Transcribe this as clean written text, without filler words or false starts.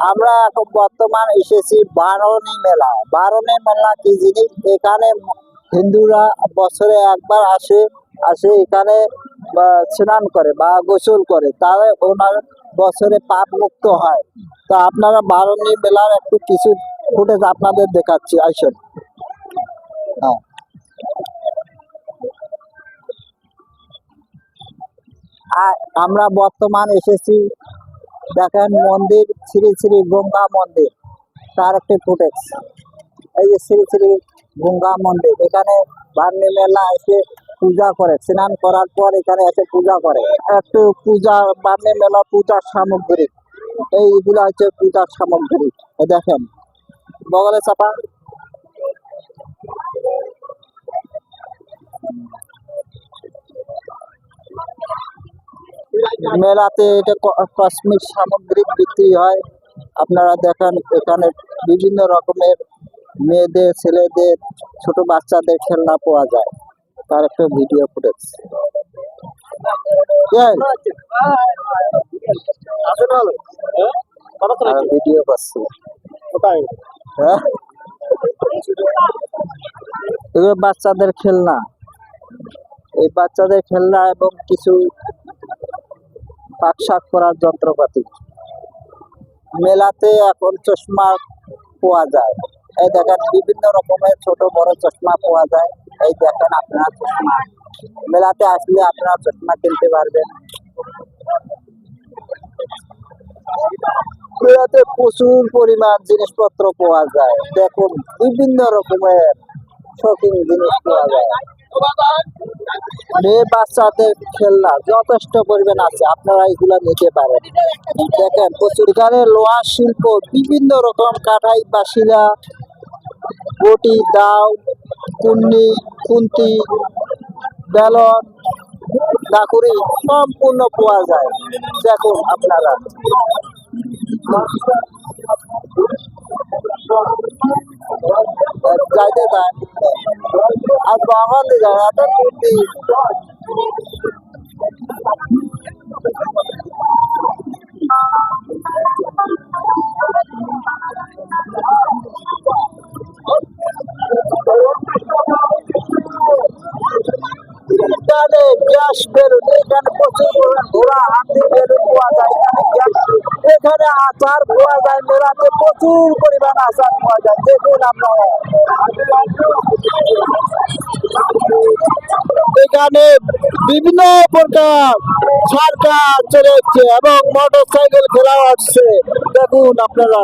আমরা এখন বর্তমান এসেছি বারণী মেলা। বারণী মেলা কি জিনিস? এখানে হিন্দুরা বছরে একবার আসে, এখানে স্নান করে বা গোসল করে, তাহলে ওনার বছরে পাপ মুক্ত হয়। তো আপনারা বারণী মেলার একটু কিছু ফুটেজ আপনাদের দেখাচ্ছি, আসুন। হ্যাঁ, আমরা বর্তমান এসেছি, দেখেন মন্দির, শ্রী শ্রী গঙ্গা মন্দির, তার একটি ফুটেজ। এই যে শ্রী শ্রী গঙ্গা মন্দির, এখানে বারণী মেলা এসে পূজা করে, স্নান করার পর এখানে এসে পূজা করে। একটু পূজা, বারণী মেলা পূজার সামগ্রী, এইগুলা হচ্ছে পূজার সামগ্রী। দেখেন বগলে চাপা। মেলাতে এটা কসমিক সামগ্রী বিক্রি হয়। আপনারা দেখেন এখানে বিভিন্ন রকমের মেয়েদের, ছেলেদের, ছোট বাচ্চাদের খেলনা পাওয়া যায়। তার একটা ভিডিও ফুটেজ ভিডিও করছি। হ্যাঁ, এগুলো বাচ্চাদের খেলনা, এই বাচ্চাদের খেলনা এবং কিছু পাক শাক করার যন্ত্রপাতি। মেলাতে এখন চশমা পাওয়া যায়। এই দেখেন বিভিন্ন রকমের ছোট বড় চশমা পাওয়া যায়। এই দেখেন আপনারা চশমা, মেলাতে আসলে আপনারা চশমা কিনতে পারবেন। মেলাতে প্রচুর পরিমাণ জিনিসপত্র পাওয়া যায়। দেখুন বিভিন্ন রকমের শপিং জিনিস পাওয়া যায়। মেয়ে বাচ্চাদের খেলনা যথেষ্ট পরিমাণ আছে, আপনারা এগুলা নিতে পারেন। দেখেন প্রচুর, এখানে লোহা শিল্প, বিভিন্ন রকম কাঠাই, বাসিলা, বটি, দাও, কুন্নি, খুন্তি, বেলন, লাকুড়ি সম্পূর্ণ পাওয়া যায়। দেখুন আপনারা যাইতে দেন আর বাঙালি যারা তো কুন্তি। এখানে গ্যাস বেলুন, এখানে প্রচুর ঘোড়া, হাতি বেলুন পাওয়া যায়। এখানে আচার পাওয়া যায়, মেলাতে প্রচুর পরিমাণ আচার পাওয়া যায়। দেখুন আপনারা এখানে বিভিন্ন প্রকার সরকার চলেছে এবং মোটর সাইকেল খেলা হচ্ছে। দেখুন আপনারা